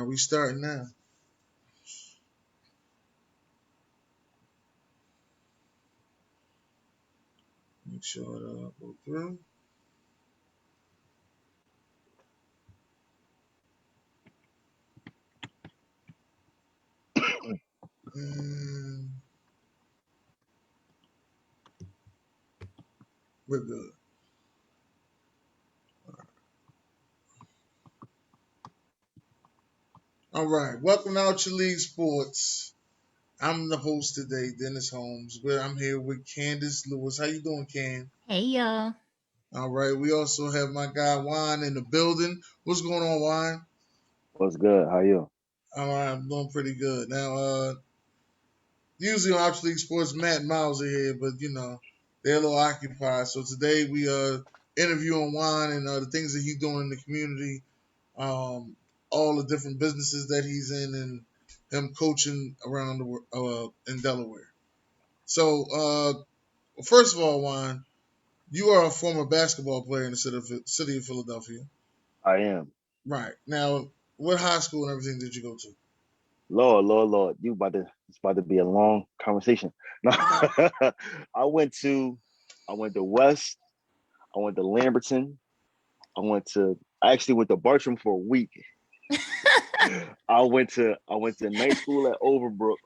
right, we starting now. Make sure it go through. And we're good. All right, welcome to Outcha League Sports. I'm the host today, Dennis Holmes. I'm here with Candace Lewis. How you doing, Can? Hey, y'all. All right, we also have my guy Juan in the building. What's going on, Juan? What's good? How you? All right, I'm doing pretty good. Now, usually on Outcha League Sports, Matt and Miles are here, but they're a little occupied. So today we interviewing Juan and the things that he's doing in the community, all the different businesses that he's in, and him coaching around in Delaware. So, first of all, Juan, you are a former basketball player in the city of Philadelphia. I am. Right. Now, what high school and everything did you go to? Lord. It's about to be a long conversation. No. I went to West, I went to Lamberton, I actually went to Bartram for a week. I went to night school at Overbrook,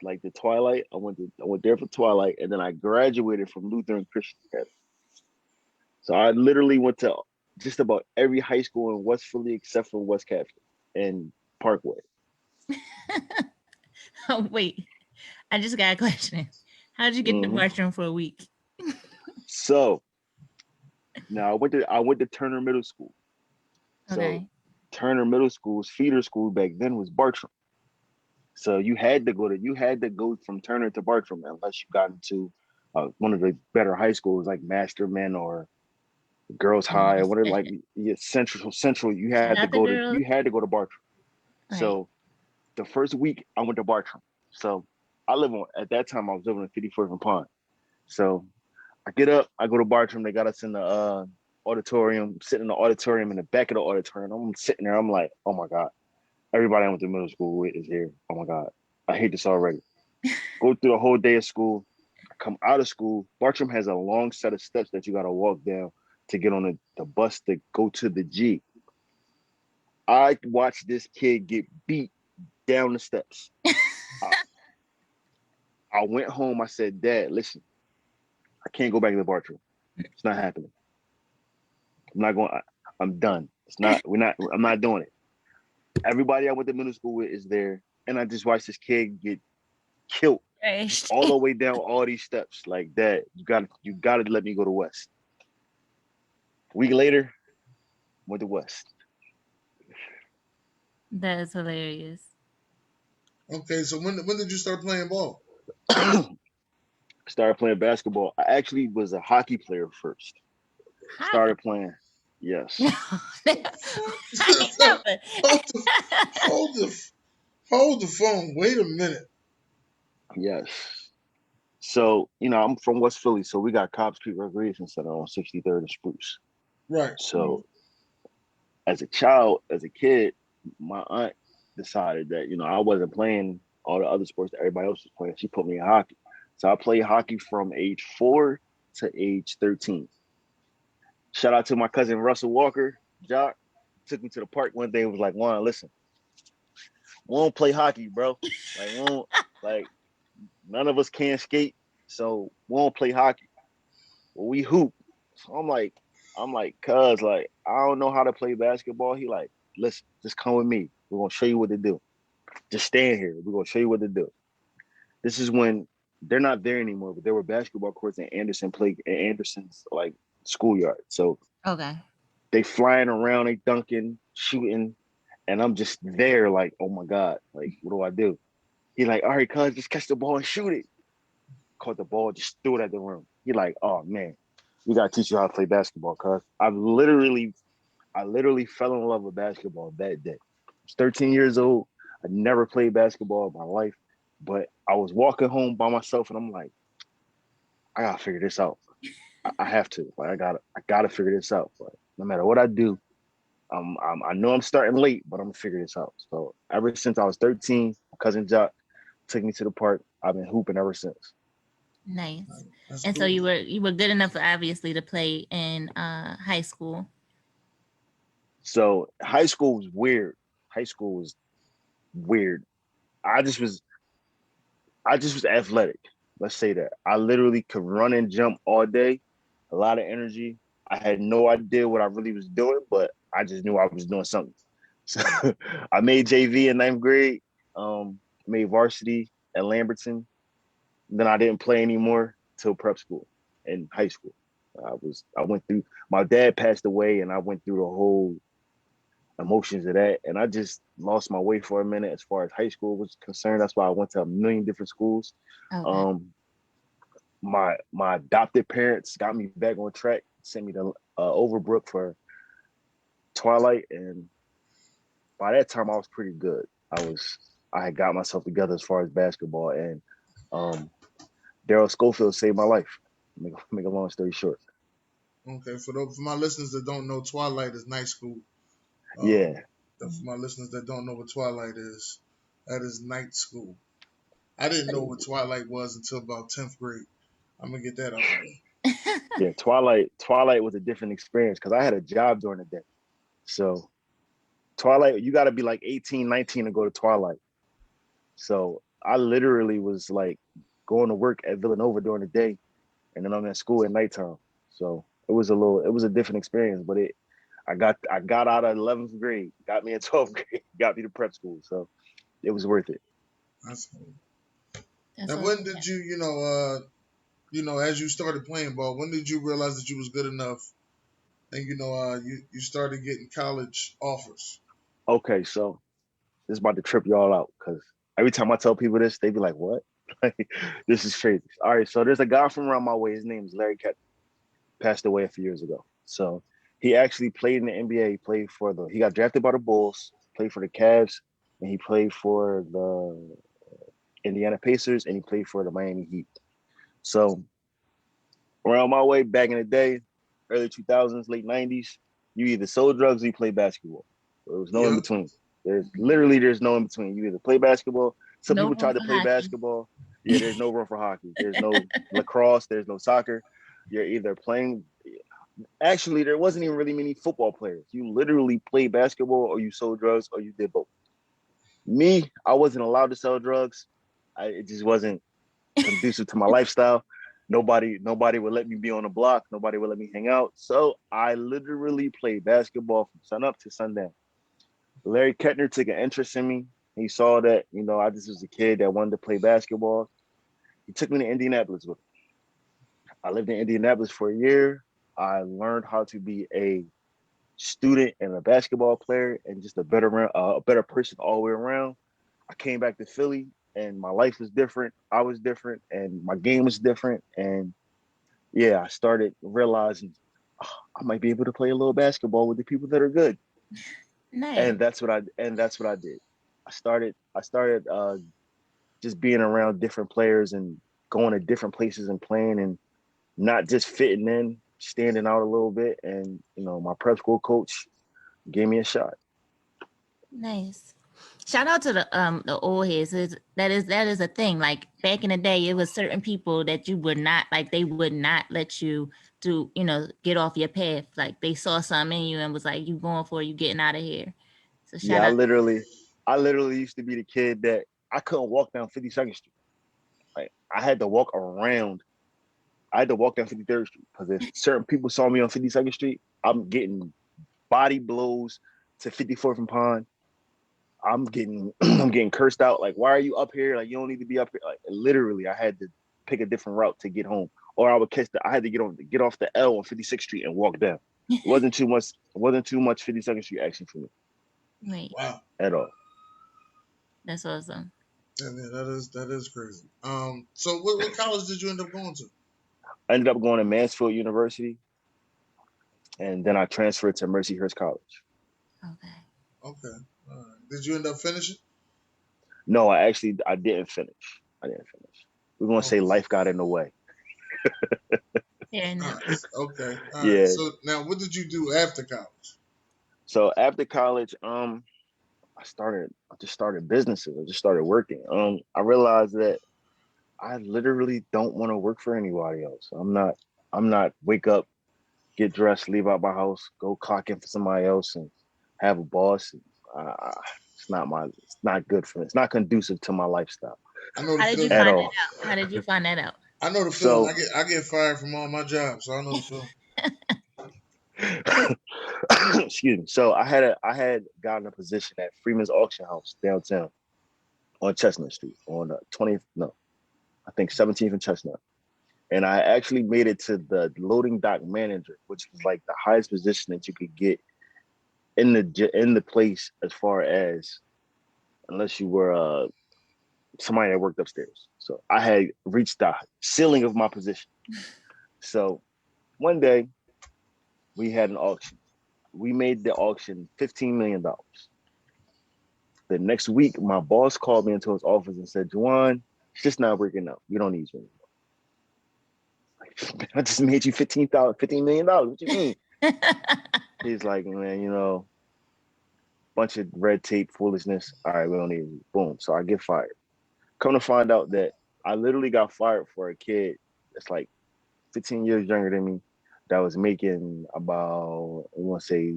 like the Twilight. I went there for Twilight, and then I graduated from Lutheran Christian Academy. So I literally went to just about every high school in West Philly except for West Catholic and Parkway. Oh, wait. I just got a question. How did you get to Bartram for a week? So now I went to Turner Middle School. Okay. So Turner Middle School's feeder school back then was Bartram. So you had to go from Turner to Bartram unless you got into one of the better high schools like Masterman or Girls High or whatever, like Central. You had to go to Bartram. Right. So the first week I went to Bartram. So at that time I was living in 54th and Pond. So I get up, I go to Bartram. They got us in the auditorium, sitting in the auditorium in the back of the auditorium. I'm sitting there, I'm like, oh my God, everybody I went to middle school with is here. Oh my God, I hate this already. Go through the whole day of school, I come out of school. Bartram has a long set of steps that you got to walk down to get on the bus to go to the G. I watched this kid get beat down the steps. I went home. I said, Dad, listen, I can't go back to the Bartram. It's not happening. I'm done. I'm not doing it. Everybody I went to middle school with is there. And I just watched this kid get killed all the way down all these steps. Like, Dad, you gotta let me go to West. A week later, went to West. That is hilarious. Okay, so when did you start playing ball? Started playing basketball. I actually was a hockey player first. Started playing. Yes. Hold the phone. Wait a minute. Yes. So, I'm from West Philly, so we got Cobbs Creek Recreation Center on 63rd and Spruce. Right. So as a kid, my aunt decided that, I wasn't playing all the other sports that everybody else was playing. She put me in hockey. So I played hockey from age 4 to age 13. Shout out to my cousin Russell Walker, Jock. Took me to the park one day and was like, Juan, listen, we won't play hockey, bro. None of us can skate, so we won't play hockey. Well, we hoop. So I'm like, cuz, like, I don't know how to play basketball. He like, listen, just come with me. We're gonna show you what to do. Just stand here. We're gonna show you what to do. This is when they're not there anymore, but there were basketball courts in Anderson's like schoolyard. So okay, they flying around, they dunking, shooting, and I'm just there like, oh my God, like, what do I do? He like, all right, cuz, just catch the ball and shoot it. Caught the ball, just threw it at the rim. He like, oh man, we gotta teach you how to play basketball, cuz. I literally fell in love with basketball that day. I was 13 years old. I never played basketball in my life, but I was walking home by myself and I'm like, I gotta figure this out. I have to. Like, I gotta figure this out. Like, no matter what I do, I know I'm starting late, but I'm gonna figure this out. So ever since I was 13, my cousin Jock took me to the park. I've been hooping ever since. Nice. That's And cool. so you were good enough, obviously, to play in high school. So high school was weird. High school was weird. I just was athletic. Let's say that. I literally could run and jump all day, a lot of energy. I had no idea what I really was doing, but I just knew I was doing something. So I made JV in ninth grade, made varsity at Lamberton. Then I didn't play anymore till prep school and high school. I went through, my dad passed away and I went through the whole emotions of that. And I just lost my way for a minute as far as high school was concerned. That's why I went to a million different schools. Okay. My adopted parents got me back on track, sent me to Overbrook for Twilight, and by that time I was pretty good. I had got myself together as far as basketball, and Daryl Schofield saved my life. Make a long story short. Okay, for my listeners that don't know, Twilight is night school. Yeah. For my listeners that don't know what Twilight is, that is night school. I didn't know what Twilight was until about 10th grade. I'm gonna get that out the way. Yeah, Twilight was a different experience because I had a job during the day. So Twilight, you got to be like 18, 19 to go to Twilight. So I literally was like going to work at Villanova during the day, and then I'm at school at nighttime. So it was a different experience, but I got out of 11th grade, got me in 12th grade, got me to prep school. So it was worth it. That's cool. That's And when did you, as you started playing ball, when did you realize that you was good enough, and you started getting college offers? Okay, so this is about to trip y'all out because every time I tell people this, they be like, "What?" Like, this is crazy. All right, so there's a guy from around my way. His name is Larry Kettner. Passed away a few years ago. So he actually played in the NBA. He got drafted by the Bulls, played for the Cavs, and he played for the Indiana Pacers, and he played for the Miami Heat. So around my way back in the day, early 2000s, late 90s, you either sold drugs or you played basketball. There was no in Yep. between. There's no in between. You either play basketball. Some No people room try to for play hockey. basketball. Yeah, there's no room for hockey. There's no lacrosse. There's no soccer. You're either playing. Actually, there wasn't even really many football players. You literally played basketball or you sold drugs or you did both. Me, I wasn't allowed to sell drugs. It just wasn't conducive to my lifestyle. Nobody would let me be on the block. Nobody would let me hang out. So I literally played basketball from sun up to sundown. Larry Kettner took an interest in me. He saw that, I just was a kid that wanted to play basketball. He took me to Indianapolis with him. I lived in Indianapolis for a year. I learned how to be a student and a basketball player and just a better person all the way around. I came back to Philly and my life was different. I was different and my game was different. And yeah, I started realizing I might be able to play a little basketball with the people that are good. Nice. And that's what I did. I started just being around different players and going to different places and playing and not just fitting in, standing out a little bit. And, my prep school coach gave me a shot. Nice. Shout out to the old heads. That is a thing. Like back in the day, it was certain people that you would not like. They would not let you to get off your path. Like they saw something in you and was like, "You going for it? You getting out of here." So shout Yeah, out. I literally used to be the kid that I couldn't walk down 52nd Street. Like I had to walk around. I had to walk down 53rd Street because if certain people saw me on 52nd Street, I'm getting body blows to 54th and Pond. I'm getting I'm getting cursed out. Like, why are you up here? Like, you don't need to be up here. Like, literally, I had to pick a different route to get home, or I had to get off the L on 56th Street and walk down. It wasn't too much. It wasn't too much 52nd Street action for me. Right. Wow. At all. That's awesome. Yeah, that is crazy. So what college did you end up going to? I ended up going to Mansfield University, and then I transferred to Mercyhurst College. Okay. Okay. All right. Did you end up finishing? No, I didn't finish. We're gonna say life got in the way. Fair enough. Nice. Okay. All right. Yeah. So now, what did you do after college? So after college, I just started businesses. I just started working. I realized that I literally don't want to work for anybody else. I'm not wake up, get dressed, leave out my house, go clock in for somebody else and have a boss. It's not good for me. It's not conducive to my lifestyle I know the How did you at feeling. find that all. out? How did you find that out? I know the feeling. So I get fired from all my jobs, so I know the feeling. excuse me. So I had gotten a position at Freeman's Auction House downtown on Chestnut Street on 20th, no, I think 17th and Chestnut. And I actually made it to the loading dock manager, which was like the highest position that you could get in the place, as far as, unless you were somebody that worked upstairs. So I had reached the ceiling of my position. So one day we had an auction. We made the auction $15 million. The next week, my boss called me into his office and said, Juwan, it's just not working out. We don't need you anymore. I just made you $15 million. What you mean? He's like, man, bunch of red tape foolishness. All right, we don't need you. Boom. So I get fired. Come to find out that I literally got fired for a kid that's like 15 years younger than me, that was making about, I want to say,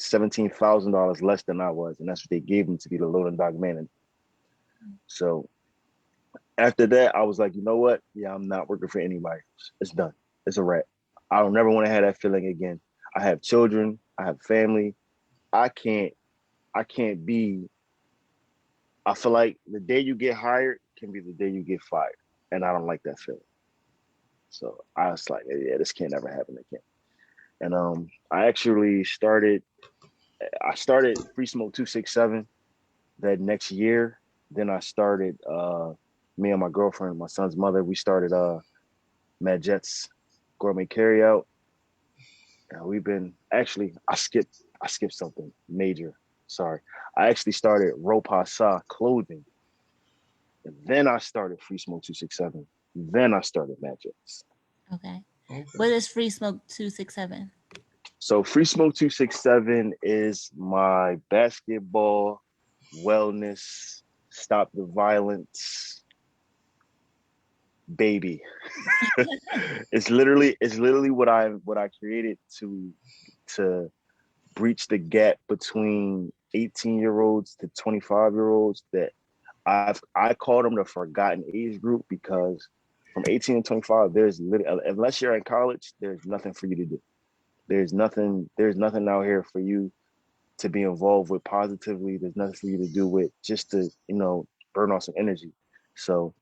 $17,000 less than I was, and that's what they gave him to be the loading dock manager. So after that, I was like, you know what? Yeah, I'm not working for anybody else. It's done. It's a wrap. I don't never want to have that feeling again. I have children. I have family. I can't. I can't be. I feel like the day you get hired can be the day you get fired, and I don't like that feeling. So I was like, yeah, this can't ever happen again. And I actually started. I started Free Smoke 267 that next year. Then I started. Me and my girlfriend, my son's mother, we started Mad Jets Gourmet Carryout. And we've been actually. I skipped something major. Sorry. I actually started Ropasa Clothing. And then I started Free Smoke 267. Then I started Mad Jets. Okay. Okay. What is Free Smoke 267? So Free Smoke 267 is my basketball, wellness, stop the violence, baby. It's literally what I created to breach the gap between 18-year-olds to 25-year-olds that I call them the forgotten age group, because from 18 to 25, there's literally, unless you're in college, there's nothing for you to do. There's nothing out here for you to be involved with positively. There's nothing for you to do with just to, burn off some energy. So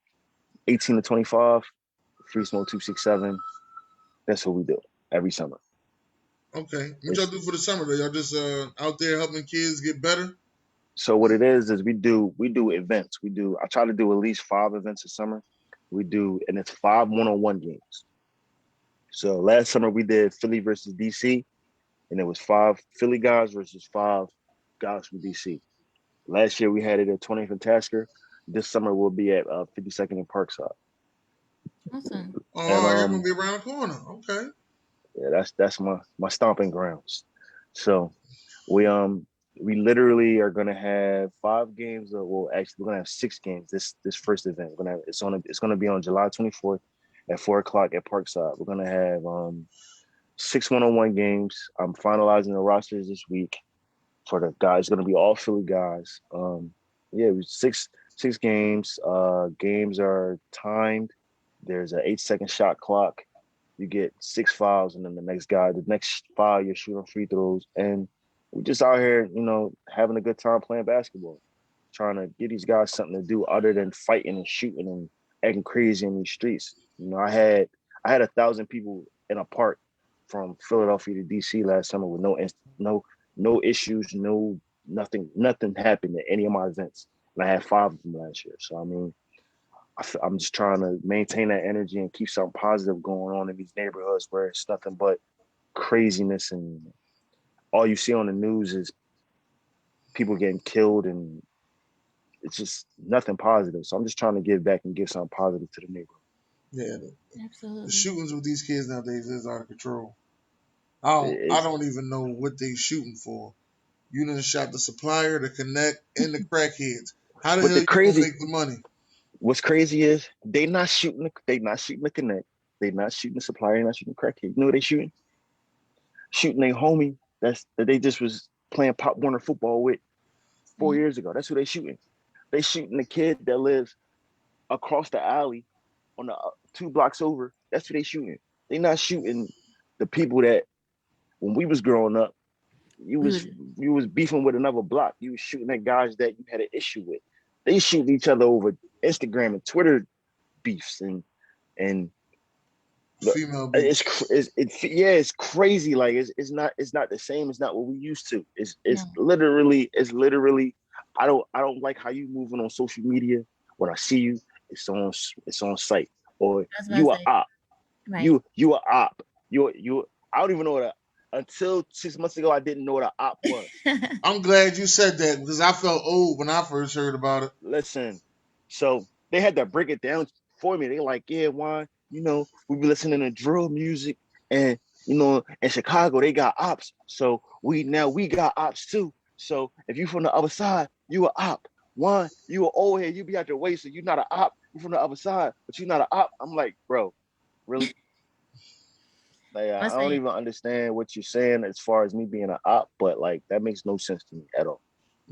18 to 25, Free Smoke 267, that's what we do every summer. Okay. What y'all It's do for the summer though? Y'all just out there helping kids get better? So what it is we do events. I try to do at least 5 events a summer. And it's 5 one-on-one games. So last summer we did Philly versus DC, and it was 5 Philly guys versus 5 guys from DC. Last year we had it at 20th and Tasker. This summer we'll be at 52nd and Parkside. Awesome. And Oh, y'all gonna be around the corner. Okay. yeah, that's my stomping grounds. So we literally are gonna have 5 games. Well, actually, we're gonna have 6 games. This first event, it's gonna be on July 24th at 4 o'clock at Parkside. We're gonna have 6 one-on-one games. I'm finalizing the rosters this week for the guys. It's gonna be all Philly guys. Yeah, it was six games. Games are timed. There's an 8-second shot clock. You get 6 fouls, and then the next foul, you're shooting free throws, and we're just out here, having a good time playing basketball, trying to give these guys something to do other than fighting and shooting and acting crazy in these streets. I had 1,000 people in a park from Philadelphia to DC last summer with no issues, nothing happened at any of my events, and I had 5 of them last year. So I mean, I'm just trying to maintain that energy and keep something positive going on in these neighborhoods where it's nothing but craziness, and all you see on the news is people getting killed, and it's just nothing positive. So I'm just trying to give back and give something positive to the neighborhood. Yeah. The Absolutely. shootings with these kids nowadays is out of control. I It's don't even know what they shooting for. You done shot the supplier, the connect, and the crackheads. How the but hell the you gonna crazy make the money? what's crazy is they not shooting the connect, they not shooting the supplier, they not shooting the crackhead. You know what they shooting? Shooting a homie that they just was playing Pop Warner football with 4 years ago. That's who they shooting. They shooting the kid that lives across the alley on the 2 blocks over. That's who they shooting. They not shooting the people that when we was growing up, you We was was you was beefing with another block. You was shooting at guys that you had an issue with. They shoot each other over Instagram and Twitter beefs and Female beats. it's crazy. Like it's not the same. It's not what we used to. no. It's literally. I don't like how you moving on social media. When I see you, it's on site or That's what I you are say. op. Right. You are op. You. I don't even know what until 6 months ago I didn't know what an op was. I'm glad you said that because I felt old when I first heard about it. Listen, so they had to break it down for me. They like, yeah, why? We be listening to drill music, and in Chicago they got ops. So we got ops too. So if you from the other side, you a op. One, you a old head, you be out your way, so you're not an op. You from the other side, but you're not an op. I'm like, bro, really? Like, I I don't say even understand what you're saying as far as me being an op, but like that makes no sense to me at all.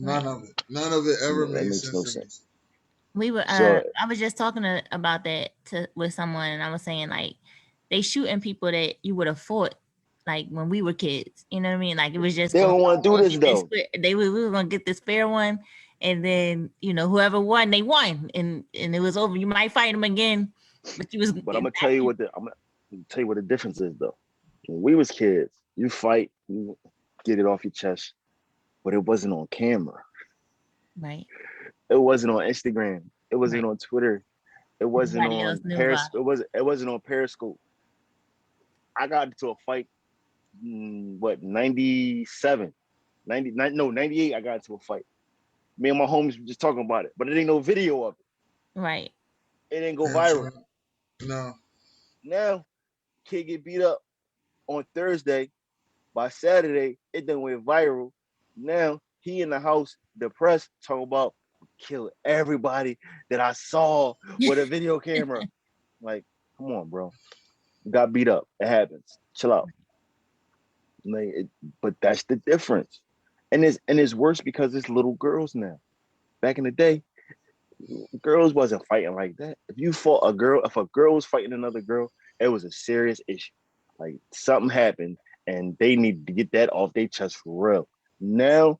right. None of it ever That made makes sense no to me. sense. We were So I was just talking about that with someone, and I was saying like they shooting people that you would have fought like when we were kids. You know what I mean? Like it was just they going don't want to do to this get this though. we were gonna get this fair one, and then whoever won, they won, and it was over. You might fight them again, but you was But I'm gonna tell you what the difference is though. When we was kids, you fight, you get it off your chest, but it wasn't on camera. right, It wasn't on Instagram. It wasn't right. on Twitter. It wasn't Nobody else on knew about Paris. It wasn't on Periscope. I got into a fight. What 97, 99, no 98. I got into a fight. Me and my homies were just talking about it, but it ain't no video of it. Right. it. It didn't go That's viral. right. No. Now, kid get beat up on Thursday. By Saturday, it done went viral. Now he in the house, depressed, talking about kill everybody that I saw with a video camera. Like, come on, bro. Got beat up. It happens. Chill out. Like, but that's the difference. And it's worse because it's little girls now. Back in the day, girls wasn't fighting like that. If a girl was fighting another girl, it was a serious issue. Like something happened and they needed to get that off their chest for real. Now,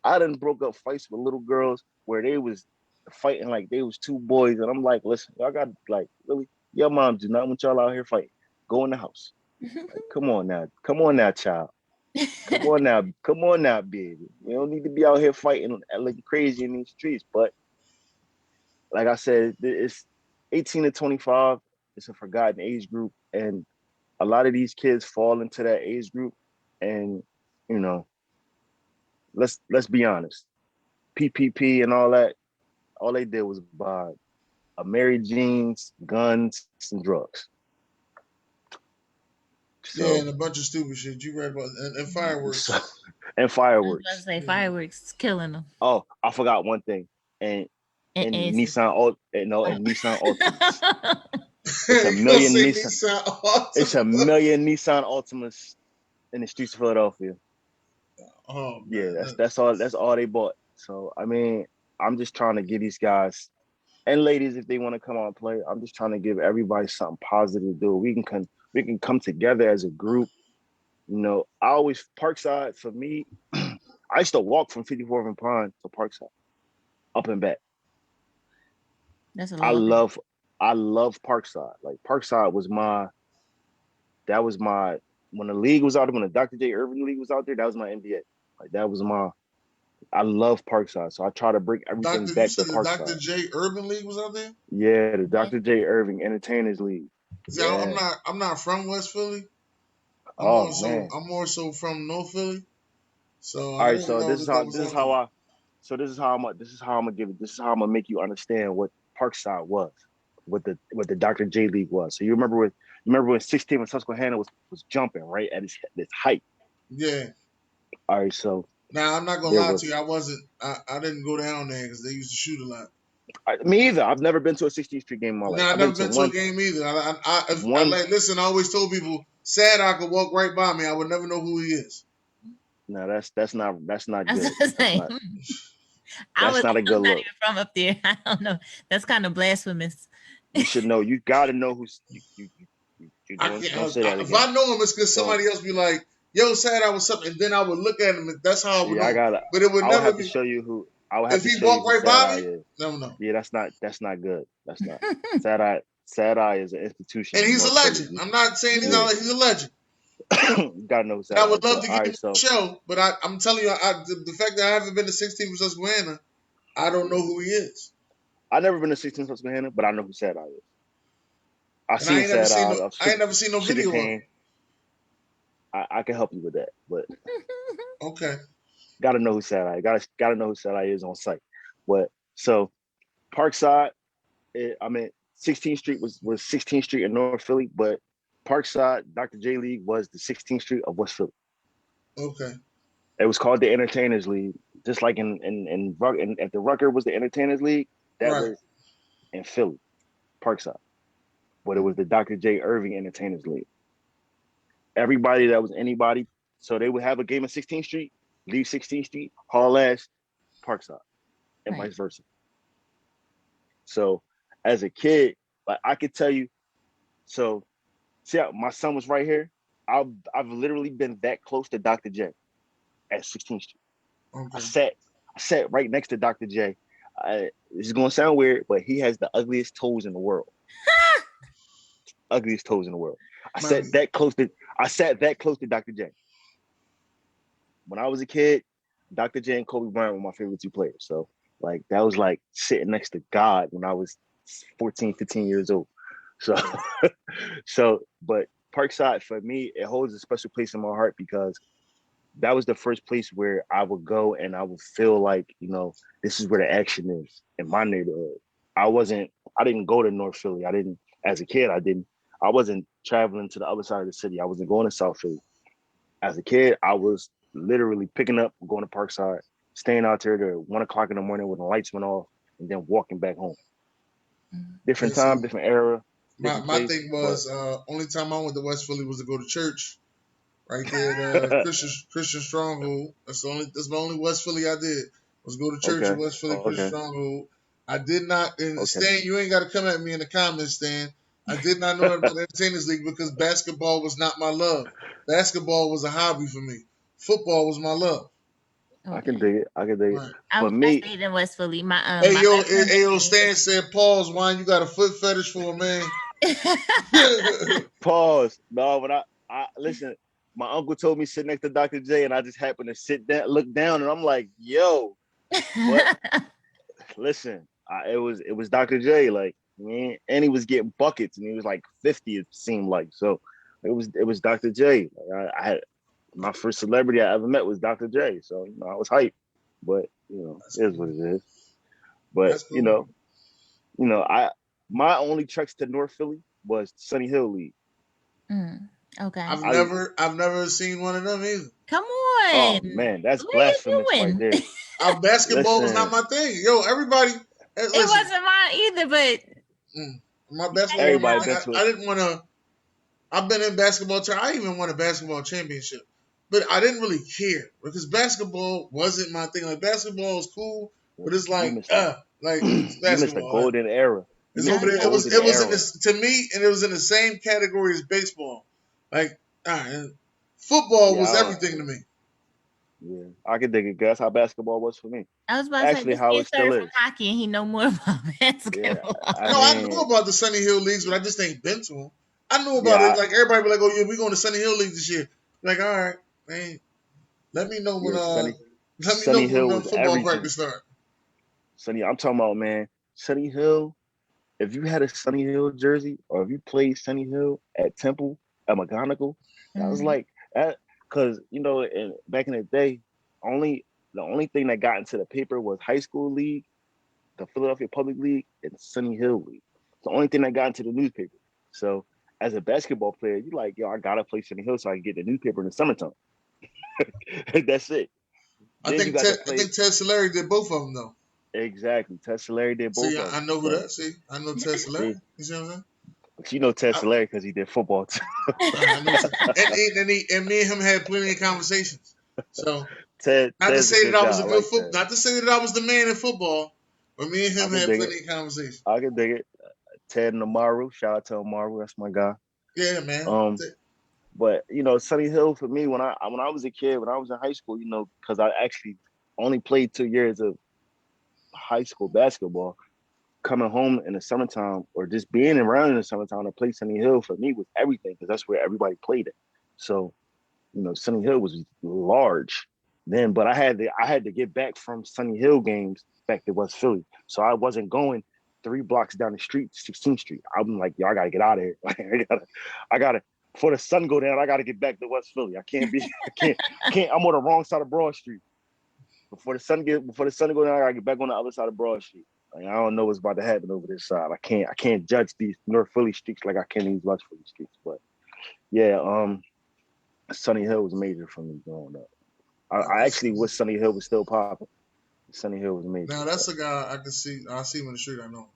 I done broke up fights with little girls where they was fighting like they was two boys. And I'm like, listen, y'all got like really, your mom do not want y'all out here fighting. Go in the house. Like, come on now. Come on now, child. Come on now. Come on now, baby. You don't need to be out here fighting like crazy in these streets. But like I said, it's 18 to 25. It's a forgotten age group, and a lot of these kids fall into that age group. And you know, let's be honest, PPP and all that, all they did was buy a Mary Jeans, guns, and drugs. Yeah, So, and a bunch of stupid shit. You right about and so fireworks. and I was about to fireworks. say Yeah. fireworks killing them. Oh, I forgot one thing. And And oh. and Nissan Altimas. It's a You gonna million say Nissan. Nissan It's a Altima? million Nissan Altimas in the streets of Philadelphia. Oh Yeah, man, that's all they bought. So I mean, I'm just trying to give these guys and ladies if they want to come out and play. I'm just trying to give everybody something positive to do. We can come together as a group. I always Parkside for me. I used to walk from 54th and Pine to Parkside, up and back. That's a I little bit. love I love Parkside. Like Parkside was my when the league was out there, when the Dr. J. Irving League was out there, that was my NBA. Like that was my I love Parkside. So I try to bring everything You back to said the Dr. Parkside. J. Urban League was out there. Yeah, the Yeah. Dr. J. Irving Entertainers League. See, I'm Yeah. not. I'm not from West Philly. I'm more Oh so. man. I'm more so from North Philly. So All I right. didn't So know that that was out there. this is how I'm gonna give it. This is how I'm gonna make you understand what Parkside was, what the Dr. J League was. So you Remember when 16 when Susquehanna was jumping right at its height. Yeah. All right, so Now I'm not gonna there lie to was you. I didn't go down there because they used to shoot a lot. me either. I've never been to a 16th Street game in my life. No, I've I've never been to been to a one. game either. I One. like listen. I always told people, sad I could walk right by me. I would never know who he is. No, that's not I was good. gonna say, That's not a good I'm not look. even from up there. I don't know. That's kind of blasphemous. You should know. You got to know who's you I don't can't. say that If again. I know him, it's because Don't. somebody else be like, "Yo, sad I was something," and then I would look at him, and that's how I would Yeah, I know. gotta. But it would I would never have to be. show you who. I would have If to he show you walked who right Sad by Eye me, is. never know. Yeah, that's not good. That's not. Sad Eye is an institution. And in he's a North Philly. legend. I'm not saying he's Yeah. not. He's a legend. You gotta know who And Sad I Eye would is. love So, to all get him right, on so the show, but I'm telling you, the fact that I haven't been to 16 for Susquehanna, I don't know who he is. I've never been to 16 Susquehanna, but I know who Sad Eye is. I And I seen ain't never Sad seen Eye no. of I ain't never seen no Sugar video of him. Cane. I can help you with that, but Okay. gotta know who Sad Eye. Gotta know who Sad Eye is on site. But so Parkside, 16th Street was 16th Street in North Philly, but Parkside, Dr. J League was the 16th Street of West Philly. Okay. It was called the Entertainers League, just like in at the Rucker was the Entertainers League. That Right. was in Philly, Parkside, but it was the Dr. J Irving Entertainers League. Everybody that was anybody, so they would have a game at 16th Street, leave 16th Street, haul ass, Parkside, and Right. vice versa. So as a kid, like I could tell you, so see how my son was right here. I've literally been that close to Dr. J at 16th Street. Okay. I sat right next to Dr. J. This is gonna sound weird, but he has the ugliest toes in the world. Ugliest toes in the world. I sat that close to Dr. J. When I was a kid, Dr. J and Kobe Bryant were my favorite two players. So like that was like sitting next to God when I was 14, 15 years old. So but Parkside for me, it holds a special place in my heart because that was the first place where I would go and I would feel like, this is where the action is in my neighborhood. I didn't go to North Philly. As a kid, I wasn't traveling to the other side of the city. I wasn't going to South Philly. As a kid, I was literally picking up, going to Parkside, staying out there to 1 o'clock in the morning when the lights went off and then walking back home. Different time, different era. My thing was, only time I went to West Philly was to go to church. Right there at Christian Stronghold. That's my only West Philly I did was go to church in West Philly Christian Stronghold. I did not, and Stan, you ain't got to come at me in the comments, Stan. I did not know about the Entertainers League because basketball was not my love. Basketball was a hobby for me. Football was my love. Okay. I can dig it. Right. I stayed in West Philly. Hey, Stan said, pause, Wine, you got a foot fetish for a man. Pause. No, when I listen, my uncle told me sit next to Dr. J, and I just happened to sit down, look down, and I'm like, yo, what? Listen, it was Dr. J, like, man, and he was getting buckets, and he was like 50, it seemed like. So it was Dr. J. Like, I had my first celebrity I ever met was Dr. J. So I was hyped, but it is what it is. But cool. My only treks to North Philly was Sunny Hill League. Okay. I've never seen one of them either. Come on. Oh man, that's blasphemous right there. Basketball was not my thing. Yo, everybody. It wasn't mine either, but my basketball. Everybody been to it. I didn't want to. I've been in basketball. I even won a basketball championship, but I didn't really care because basketball wasn't my thing. Like basketball is cool, but it's like it's basketball. You missed the golden era. It's over there. It was in this, to me, and it was in the same category as baseball. Like football was everything to me. Yeah, I can dig it. That's how basketball was for me. I was about to say, how it still is. Hockey, and he know more about basketball. Yeah, I knew about the Sunny Hill leagues, but I just ain't been to them. I knew about it. Like everybody be like, "Oh yeah, we going to Sunny Hill League this year." Like, all right, man. Let me know when football practice start. Sunny, I'm talking about, man. Sunny Hill. If you had a Sunny Hill jersey, or if you played Sunny Hill at Temple, at McGonigal, I was like that. Because back in the day, the only thing that got into the paper was high school league, the Philadelphia Public League, and Sunny Hill League. It's the only thing that got into the newspaper. So as a basketball player, you like, yo, I gotta play Sunny Hill so I can get the newspaper in the summertime. That's it. I Then you think got to I play think Ted Solari did both of them though. exactly. Tessalary did both See, of I them. know who So that. See, I know Ted see, Solari. You see what I'm saying? but you know Tessalary because he did football too. I know. And me and him had plenty of conversations. So not to Ted's a say that good I guy. was I a good like foot, Ted. not to say that I was the man in football, but me and I him can had dig it. plenty of conversations. I can dig it. Ted and Amaru. Shout out to Amaru. That's my guy. Yeah, man. Um, but you know, Sunny Hill for me when I was a kid, when I was in high school, you know, because I actually only played 2 years of high school basketball. Coming home in the summertime or just being around in the summertime to play Sunny Hill for me was everything because that's where everybody played it. So, you know, Sunny Hill was large then, but I had to get back from Sunny Hill games back to West Philly. So I wasn't going 3 blocks down the street, 16th Street. I'm like, yo, I gotta get out of here. I gotta before the sun go down, I gotta get back to West Philly. I can't I'm on the wrong side of Broad Street. Before the sun go down, I gotta get back on the other side of Broad Street. Like, I don't know what's about to happen over this side. I can't judge these North Philly streets like I can these West Philly streets. But yeah, Sunny Hill was major for me growing up. I actually wish Sunny Hill was still popping. Sunny Hill was major. Now that's a guy I can see. I see him in the street. I know.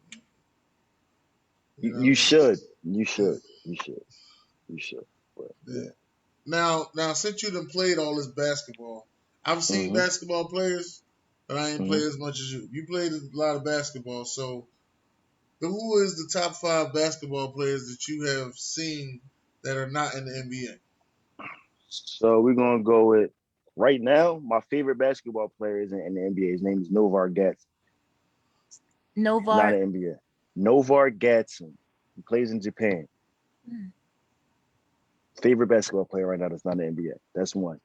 You know what I You mean? should, you should, you should, you should. But Yeah. yeah. Now, since you done played all this basketball, I've seen Mm-hmm. basketball players, but I ain't Mm-hmm. played as much as you. You played a lot of basketball, so who is the top 5 basketball players that you have seen that are not in the NBA? So we're gonna go with right now. My favorite basketball player is in the NBA. His name is Novar Gatson. He's not Novar. an NBA. Novar Gatson. He plays in Japan. Hmm. Favorite basketball player right now that's not in the NBA. That's one.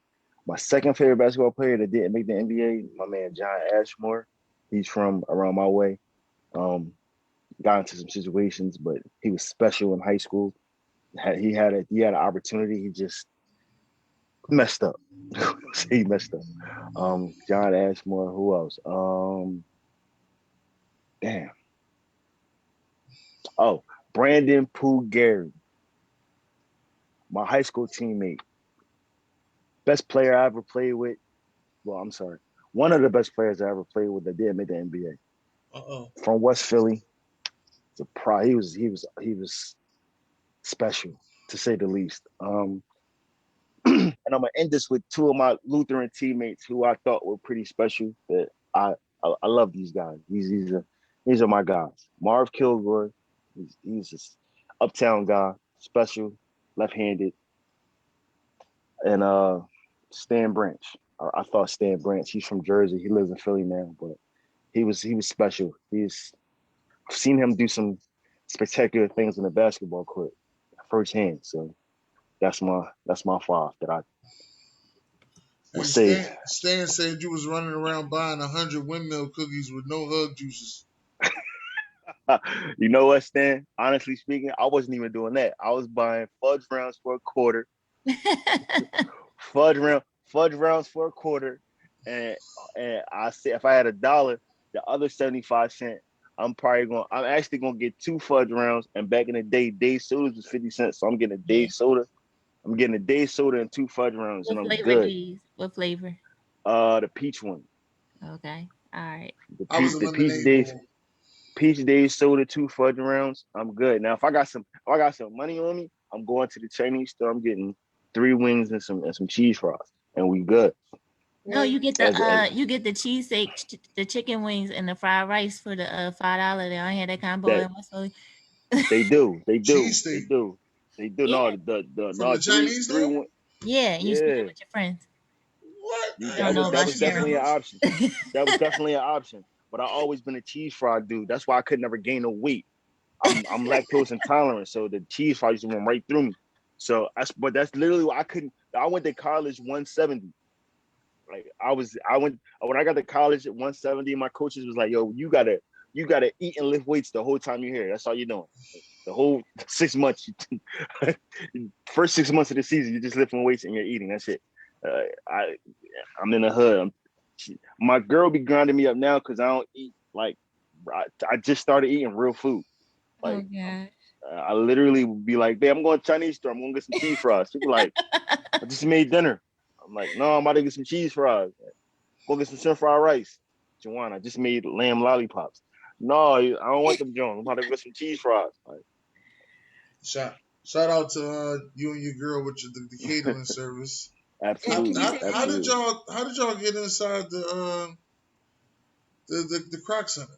My second favorite basketball player that didn't make the NBA, my man John Ashmore. He's from around my way. Um, got into some situations, but he was special in high school. He had an opportunity. He just messed up. He messed up. John Ashmore. Who else? Damn. Oh, Brandon Pooh Gary, my high school teammate. Best player I ever played with. Well, I'm sorry. One of the best players I ever played with that did make the NBA. Uh-oh. From West Philly. It's a pro. He was special to say the least. And I'm gonna end this with two of my Lutheran teammates who I thought were pretty special. That I love these guys. These are my guys. Marv Kilgore, he's this uptown guy, special, left-handed, and Stan Branch. I thought Stan Branch. He's from Jersey. He lives in Philly now, but he was special. I've seen him do some spectacular things in the basketball court firsthand. So that's my 5 that I would Hey, say. Stan said you was running around buying 100 windmill cookies with no hug juices. You know what, Stan? Honestly speaking, I wasn't even doing that. I was buying fudge rounds for a quarter, fudge rounds for a quarter, and I said if I had $1, the other 75 cents, I'm actually gonna get 2 fudge rounds. And back in the day, day sodas was 50 cents, so I'm getting a day Yeah. soda. I'm getting a day soda and 2 fudge rounds, and What I'm flavor good. these? What flavor? The peach one, Okay. All right. the I was peach, a the peach lemonade days, boy. peach days soda, 2 fudge rounds. I'm good. Now, if I got some money on me, I'm going to the Chinese store. I'm getting 3 wings and some cheese fries, and we good. No, Well, you get the cheesesteak, the chicken wings, and the fried rice for the $5. They only had that combo That in West Philly. they do, they do, they cheesesteak do, they do. No, Yeah, the from no the Chinese three store? one. yeah. You split it Yeah, with your friends. What? you You I don't ain't know know that that about was shit was that sharing. definitely an much. option. That was definitely an option. But I always been a cheese fry dude. That's why I could never gain no weight. I'm lactose intolerant, so the cheese fries used to run right through me. But that's literally why I couldn't. I went to college 170. Like I went when I got to college at 170. My coaches was like, "Yo, you gotta eat and lift weights the whole time you're here. That's all you're doing. The whole 6 months, first 6 months of the season, you're just lifting weights and you're eating. That's it. Uh, I I'm in the hood. My girl be grinding me up now because I don't eat like I just started eating real food. Oh Like God. I literally would be like, "Babe, I'm going to Chinese store. I'm going to get some cheese fries." She'd be like, "I just made dinner." I'm like, "No, I'm about to get some cheese fries. Go get some shrimp fried rice." Juwan, I just made lamb lollipops. No, I don't want them Jones. I'm about to get some cheese fries. Like, Shout out to you and your girl with the catering service. How, Can you absolutely, how, say how again? did absolutely. y'all get inside the Croc Center?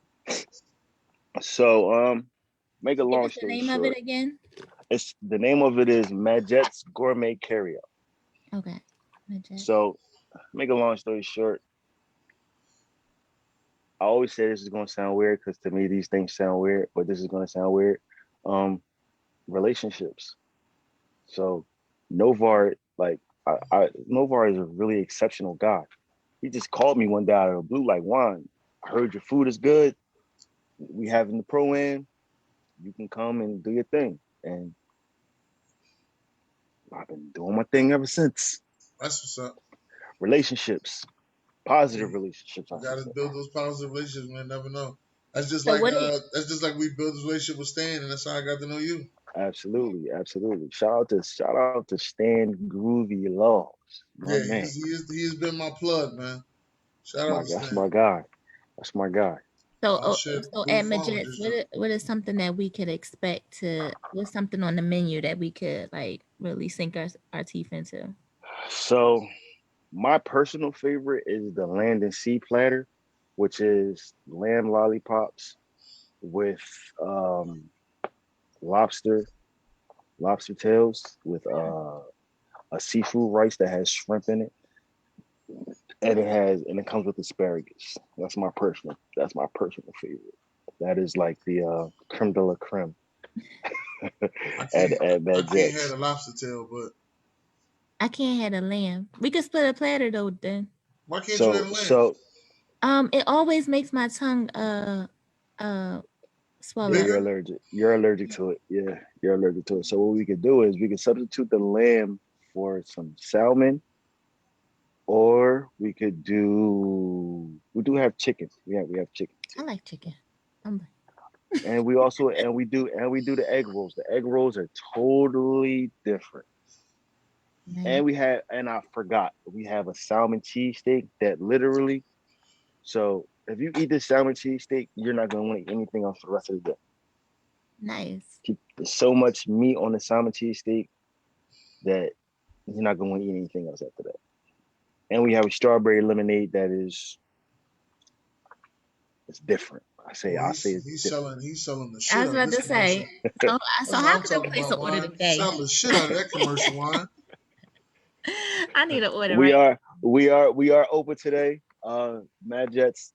So, make a Give long us the story name of it short, again. it's the name of it is Majet's Gourmet Carryout. Okay. Legit. So, make a long story short, I always say this is gonna sound weird because to me these things sound weird, but this is gonna sound weird. Um, Relationships. So, Novar, like Novar is a really exceptional guy. He just called me one day out of the blue, like, "Juan, I heard your food is good. We having the pro-am. You can come and do your thing." And I've been doing my thing ever since. That's what's up. Relationships, positive You relationships, I should gotta say. build those positive relationships, man. Never know. So what it That's just like we built this relationship with Stan, and that's how I got to know you. Absolutely, absolutely. Shout out to Stan Groovy Laws, my Yeah, man. he has been my plug, man. Shout out to That's Stan. my guy. That's my guy. so I'll share so Blue at Farmer Majets, just dropped. what is something that we could expect to what's something on the menu that we could like really sink our teeth into? So my personal favorite is the land and sea platter, which is lamb lollipops with um, lobster lobster tails with a seafood rice that has shrimp in it, and it comes with asparagus. That's my personal favorite. That is like the creme de la creme I at can't I Bad can't have Jets. a lobster tail, but I can't have a lamb. We could split a platter though then. why can't you have So a lamb? so It always makes my tongue uh yeah, swell up. you're Bigger? allergic. You're allergic to it. Yeah, you're allergic to it. So what we could do is we could substitute the lamb for some salmon, or we do have chicken. We have chicken too. I like chicken. I'm And we do the egg rolls. The egg rolls are totally different. nice. And I forgot, we have a salmon cheesesteak that literally, so if you eat this salmon cheesesteak, you're not gonna want to eat anything else for the rest of the day. Nice. There's so much meat on the salmon cheesesteak that you're not gonna want to eat anything else after that. And we have a strawberry lemonade that is it's different. Boy, I say it's different. he's selling the I shit was out of about this to commercial. say. So That's what how I'm can I talking place about, an order Wine. today? Selling the shit out of that commercial, Wine. I need an order We right. are we are open today. Mad Jets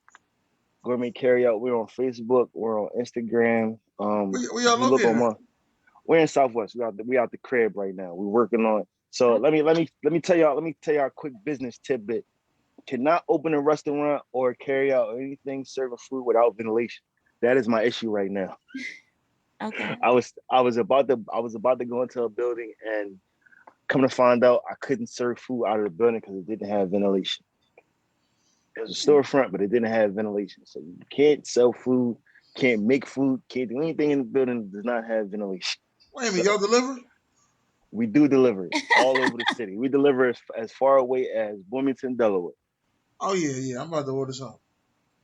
Gourmet Carryout. We're on Facebook. We're on Instagram. Where If y'all you look located on at? we're in Southwest. We out the crib right now. We're working on. So Okay. let me tell y'all a quick business tidbit. Cannot open a restaurant or carry out anything serving food without ventilation. That is my issue right now. Okay. I was about to go into a building and come to find out I couldn't serve food out of the building because it didn't have ventilation. It was a storefront, but it didn't have ventilation. So you can't sell food, can't make food, can't do anything in the building that does not have ventilation. Wait a minute, y'all So deliver? we do deliver all over the city. We deliver as far away as Bloomington, Delaware. Oh yeah, yeah. I'm about to order something.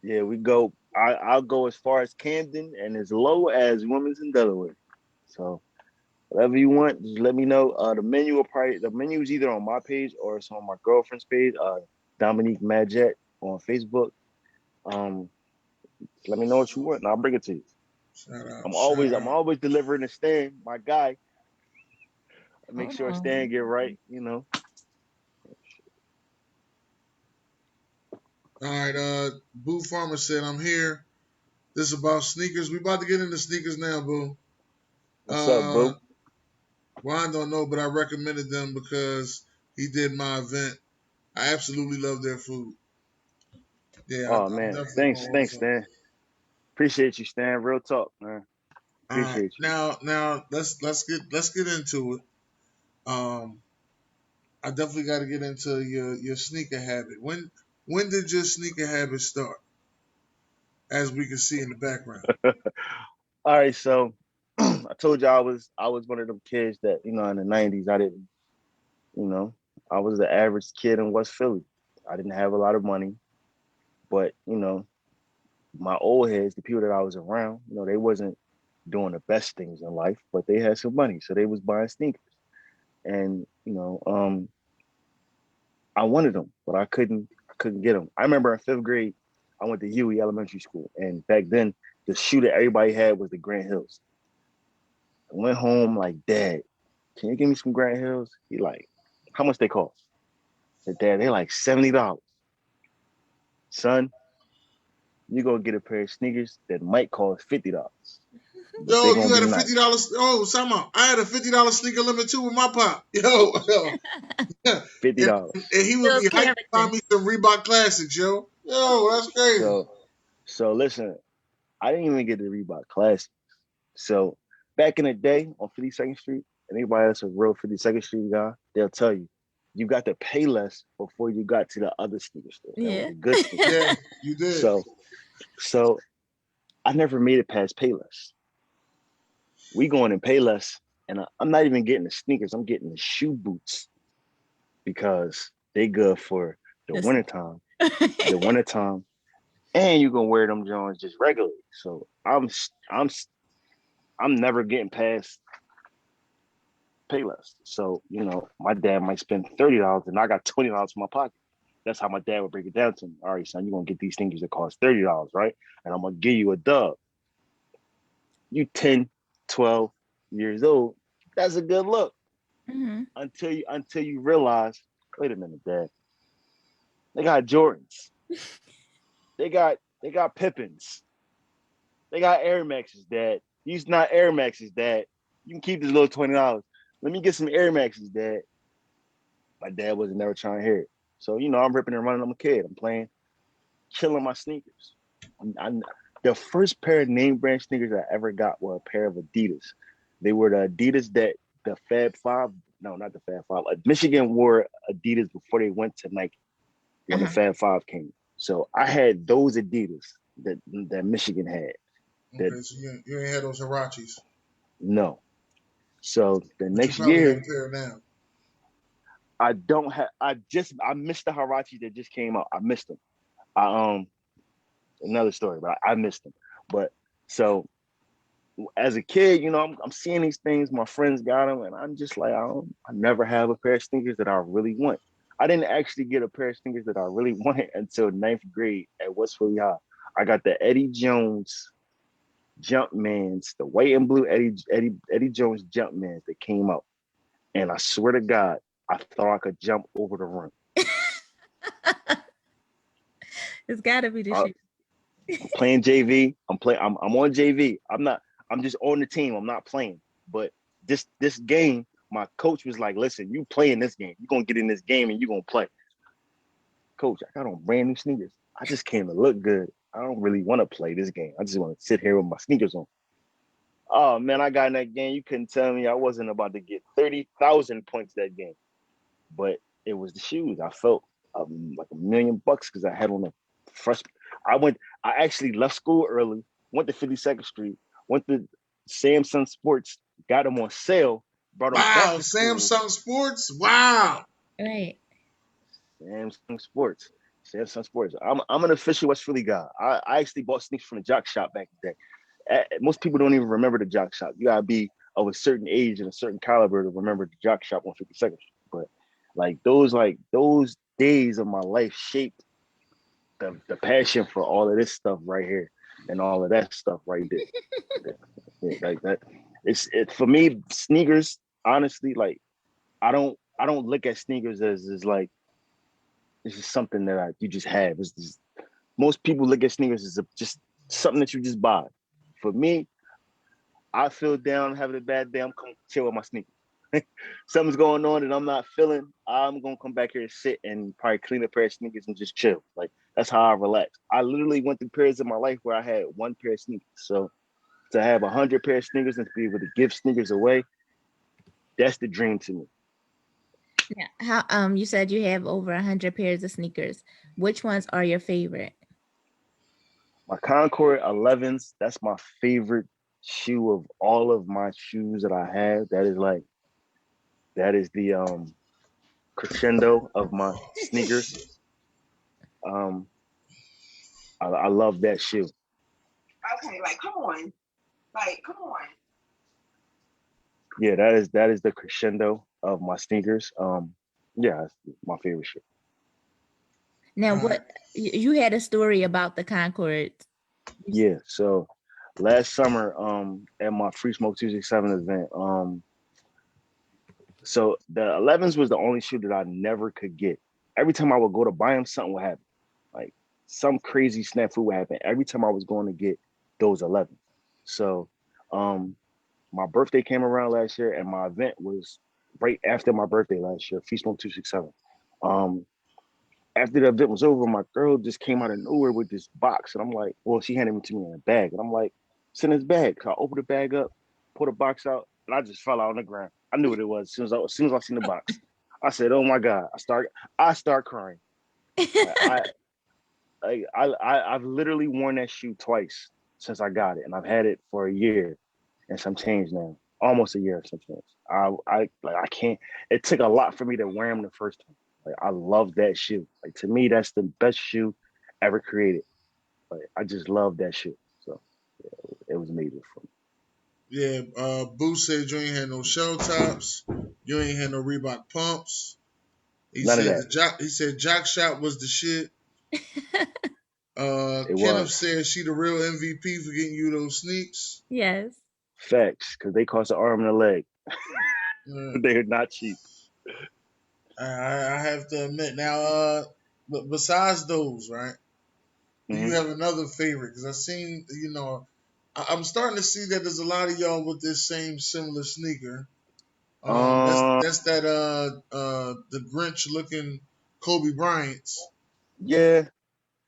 Yeah, we go. I'll go as far as Camden and as low as Wilmington, Delaware. So whatever you want, just let me know. The menu is either on my page or it's on my girlfriend's page, Dominique Madjet on Facebook. Um, just let me know what you want, and I'll bring it to you. Shout I'm out. always delivering to Stan, my guy. I make Hold sure on. Stan get right. You know. All right, Boo Farmer said I'm here. This is about sneakers. We about to get into sneakers now, Boo. What's up, Uh, boo? Ron don't know, but I recommended them because he did my event. I absolutely love their food. Yeah, Oh I'm man, definitely gonna order thanks, something. Stan. Appreciate you, Stan. Real talk, man. All right, Appreciate you. now let's get into it. Um, I definitely got to get into your sneaker habit. When did your sneaker habit start? As we can see in the background. All right, so I told you I was one of them kids that, in the 90s, I didn't, I was the average kid in West Philly. I didn't have a lot of money, but my old heads, the people that I was around, they wasn't doing the best things in life, but they had some money, so they was buying sneakers. And I wanted them, but I couldn't get them. I remember in 5th grade, I went to Huey Elementary School, and back then the shoe that everybody had was the Grant Hills. I went home like, Dad, can you give me some Grant Hills? He like, how much they cost? I said, Dad, they like $70. Son, you gonna get a pair of sneakers that might cost $50, but they Yo, gonna you be had a nice. $50. Oh, Sama, I had a $50 sneaker limit too with my pop. Yo, and, $50. and he would Builds be hyped to buy character. me some Reebok Classics, yo. Yo, that's crazy. So listen, I didn't even get the Reebok Classic. So back in the day on 52nd Street, anybody that's a real 52nd Street guy, they'll tell you, you got to pay less before you got to the other sneaker store. That was Yeah. a good sneaker. Yeah, you did. So I never made it past Payless. We going in Payless, and I'm not even getting the sneakers. I'm getting the shoe boots because they good for the wintertime. The wintertime, and you gonna wear them Jones just regularly. So I'm never getting past Payless. So my dad might spend $30, and I got $20 in my pocket. That's how my dad would break it down to me. All right, son, you're gonna get these sneakers that cost $30, right? And I'm gonna give you a dub. You 10, 12 years old, that's a good look. Mm-hmm. Until you realize, wait a minute, Dad. They got Jordans. They got Pippins. They got Air Maxes, Dad. These not Air Maxes, Dad. You can keep this little $20. Let me get some Air Maxes, Dad. My dad wasn't never trying to hear it. So, I'm ripping and running. I'm a kid. I'm playing, chilling my sneakers. The first pair of name brand sneakers I ever got were a pair of Adidas. They were the Adidas that the Fab Five, no, not the Fab Five. Michigan wore Adidas before they went to Nike when the Fab Five came. So I had those Adidas that Michigan had. Okay, so you ain't had those Hirachis. No. So the But next you probably year, have a pair now. I don't have. I missed the Hirachis that just came out. I missed them. Another story, but I missed them. But so as a kid, I'm seeing these things. My friends got them, and I'm just like, I never have a pair of sneakers that I really want. I didn't actually get a pair of sneakers that I really wanted until 9th grade at West Philly High. I got the Eddie Jones Jumpmans, the white and blue Eddie Jones Jumpmans that came out, and I swear to God, I thought I could jump over the rim. It's gotta be the shoe. I'm playing JV. I'm on JV. I'm just on the team. I'm not playing. But this game, my coach was like, listen, you playing this game. You're gonna get in this game and you're gonna play. Coach, I got on brand new sneakers. I just came to look good. I don't really want to play this game. I just want to sit here with my sneakers on. Oh man, I got in that game. You couldn't tell me I wasn't about to get 30,000 points that game. But it was the shoes. I felt like $1 million because I had on the freshman. I actually left school early, went to 52nd Street, went to Samsung Sports, got them on sale, brought them back Wow, to school. Samsung Sports. Wow. Right. Samsung Sports. I'm an official West Philly guy. I actually bought sneakers from the Jock Shop back in the day. Most people don't even remember the Jock Shop. You gotta be of a certain age and a certain caliber to remember the Jock Shop on 52nd Street. But those days of my life shaped the passion for all of this stuff right here and all of that stuff right there. Like that. It for me, sneakers, honestly, like I don't look at sneakers as like it's just something that you just have. It's just, most people look at sneakers as just something that you just buy. For me, I feel down, having a bad day, I'm coming to chill with my sneakers. Something's going on and I'm not feeling, I'm gonna come back here and sit and probably clean a pair of sneakers and just chill. Like that's how I relax. I literally went through periods of my life where I had one pair of sneakers. So to have 100 pair of sneakers and to be able to give sneakers away, that's the dream to me. Yeah. How you said you have over 100 pairs of sneakers. Which ones are your favorite? My Concord 11s, that's my favorite shoe of all of my shoes that I have. That is the crescendo of my sneakers. Um, I love that shoe. Okay, like come on. Like, come on. Yeah, that is the crescendo of my sneakers. Yeah, it's my favorite shoe. Now, what you had a story about the Concords? Yeah, so last summer, at my Free Smoke 267 event, so the 11s was the only shoe that I never could get. Every time I would go to buy them, something would happen. Like some crazy snafu would happen every time I was going to get those 11s. So, my birthday came around last year, and my event was right after my birthday last year, Free Smoke 267. After the event was over, my girl just came out of nowhere with this box. And I'm like, well, she handed it to me in a bag. And I'm like, it's in this bag. So I opened the bag up, pulled the box out, and I just fell out on the ground. I knew what it was as soon as I seen the box. I said, oh my God. I start crying. I've literally worn that shoe twice since I got it. And I've had it for a year and some change now. Almost a year and some change. I can't, it took a lot for me to wear them the first time. Like I love that shoe. Like to me, that's the best shoe ever created. Like I just love that shoe. So yeah, it was amazing for me. Yeah, Boo said you ain't had no shell tops. You ain't had no Reebok pumps. None of that. He said Jock Shop was the shit. It Kenneth was said she the real MVP for getting you those sneaks. Yes. facts because they cost an arm and a leg. They're not cheap. I have to admit now. But besides those, right? Do you have another favorite? Because I've seen, I'm starting to see that there's a lot of y'all with this same similar sneaker. That's that the Grinch looking Kobe Bryant's. Yeah,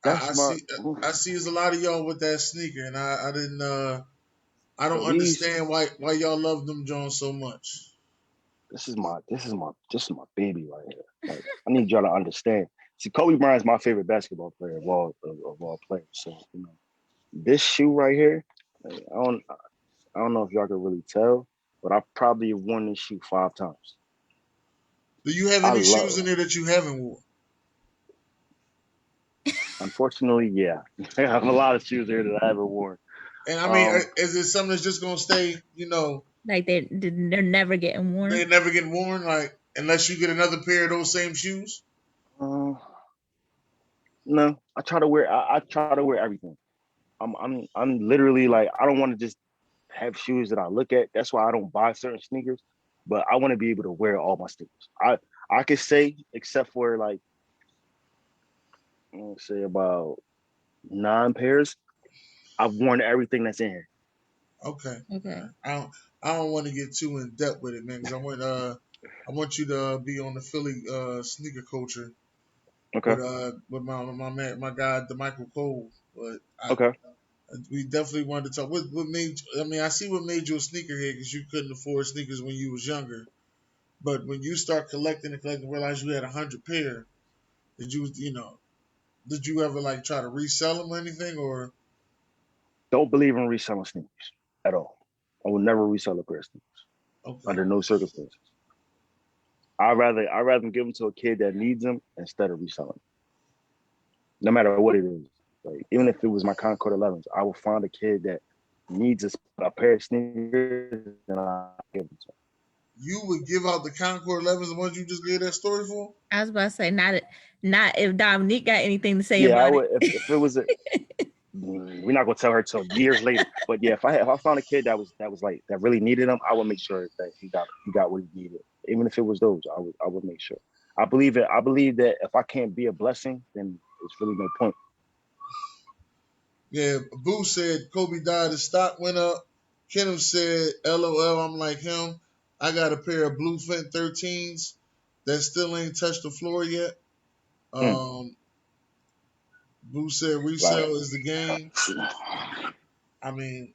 that's I my. see I see there's a lot of y'all with that sneaker, and I didn't I don't So these, understand why y'all love them Jones so much. this is my baby right here. Like I need y'all to understand. See, Kobe Bryant's my favorite basketball player of all players. So this shoe right here, like, I don't know if y'all can really tell, but I've probably worn this shoe 5 times. Do you have I any love. shoes in there that you haven't worn? Unfortunately, yeah, I have a lot of shoes here that I haven't worn. And I mean, is it something that's just gonna stay? Like they're never getting worn. They never get worn, like unless you get another pair of those same shoes. No, I try to wear. I try to wear everything. I'm literally like I don't want to just have shoes that I look at. That's why I don't buy certain sneakers. But I want to be able to wear all my sneakers. I could say except for like let's say about 9 pairs. I've worn everything that's in here. Okay. I don't want to get too in depth with it, man, because I want you to be on the Philly sneaker culture Okay. with my man, my guy, DeMichael Cole. But Okay. we definitely wanted to talk. What made? I mean, I see what made you a sneakerhead because you couldn't afford sneakers when you was younger. But when you start collecting, realize you had 100 pair. Did Did you ever like try to resell them or anything? Or Don't believe in reselling sneakers at all. I will never resell a pair of sneakers okay, under no circumstances. I'd rather give them to a kid that needs them instead of reselling, no matter what it is. Like even if it was my Concord 11s, I will find a kid that needs a pair of sneakers and I give them to him. you would give out the Concord 11s, the ones you just gave that story for? I was about to say not if Dominique got anything to say Yeah, I about would. it. If it was we're not gonna tell her till years later. But yeah, if I found a kid that was like that really needed them, I would make sure that he got what he needed. Even if it was those, I would make sure. I believe it. I believe that if I can't be a blessing, then it's really no point. Yeah, Boo said Kobe died, his stock went up. Kenneth said, LOL, I'm like him. I got a pair of Bluefin 13s that still ain't touched the floor yet. Mm. Boo said Like, resale is the game. I mean,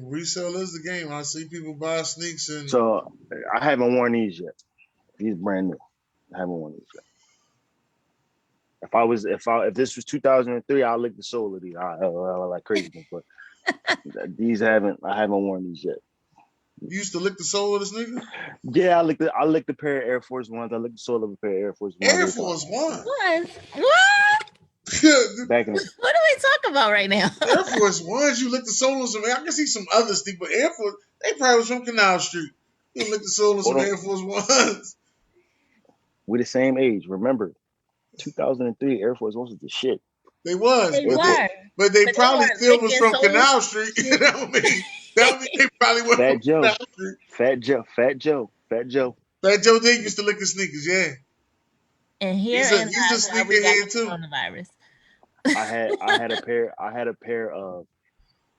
resale is the game. I see people buy sneaks and so I haven't worn these yet. These brand new. I haven't worn these yet. If this was 2003, I'll lick the sole of these. I like crazy, but I haven't worn these yet. You used to lick the sole of the sneaker? Yeah, I licked a pair of Air Force Ones. I licked the sole of a pair of Air Force Ones. Air Force One. What? Back in the, What are we talking about right now? Air Force Ones, you lick the sole on some. I can see some other sneakers, but Air Force, they probably was from Canal Street. You lick the sole on some Air Force Ones. we're the same age. Remember, 2003 Air Force Ones was the shit. They was, They were. but they But they probably weren't still was licking from soles. Canal Street. that would mean they probably went from Canal Street. Fat Joe. Fat Joe did used to lick the sneakers, yeah. And here He's a sneakerhead too. Coronavirus. I had a pair of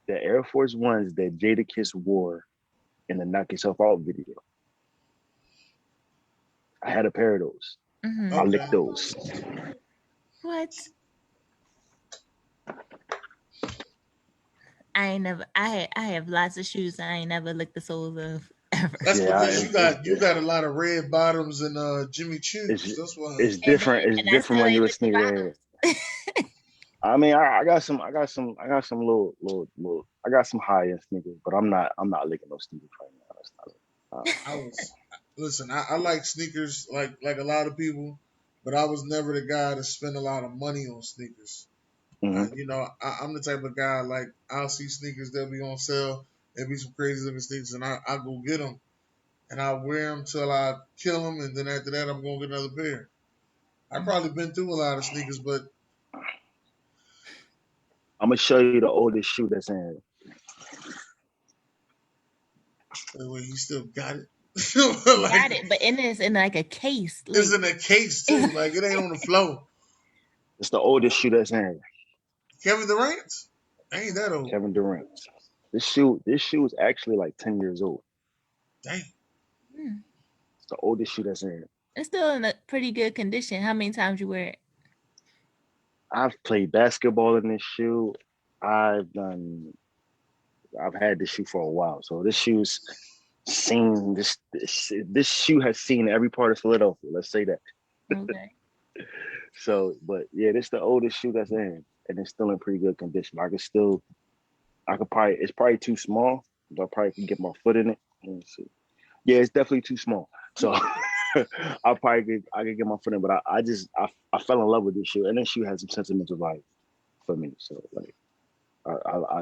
the Air Force Ones that Jadakiss wore in the Knock Yourself Out video. I had a pair of those. Mm-hmm. I licked those. What? I have lots of shoes I ain't never licked the soles of ever. That's because you got a lot of red bottoms and Jimmy Choo's. That's why it's different. It's different when you're a sneakerhead. I mean, I got some little I got some high end sneakers, but I'm not licking those sneakers right now. Listen, I like sneakers like a lot of people, but I was never the guy to spend a lot of money on sneakers. Mm-hmm. I'm the type of guy, like, I'll see sneakers, they'll be on sale, there'll be some crazy looking sneakers, and I'll go get them, and I'll wear them till I kill them, and then after that, I'm going to get another pair. I've probably been through a lot of sneakers, but I'm going to show you the oldest shoe that's in it. Wait, you still got it? Got it, but it's in like a case. Like, it's in a case, too. Like, it ain't on the floor. It's the oldest shoe that's in Kevin Durant? Ain't that old? Kevin Durant. This shoe is actually like 10 years old. Dang. It's the oldest shoe that's in. It's still in a pretty good condition. How many times you wear it? I've played basketball in this shoe. I've had this shoe for a while. So this shoe's seen this shoe has seen every part of Philadelphia. Let's say that. Okay. So, but yeah, this is the oldest shoe that's in, and it's still in pretty good condition. It's probably too small, but I probably can get my foot in it. Let's see. Yeah, it's definitely too small. So I could get my foot in, but I fell in love with this shoe, and this shoe has some sentimental value for me. So like,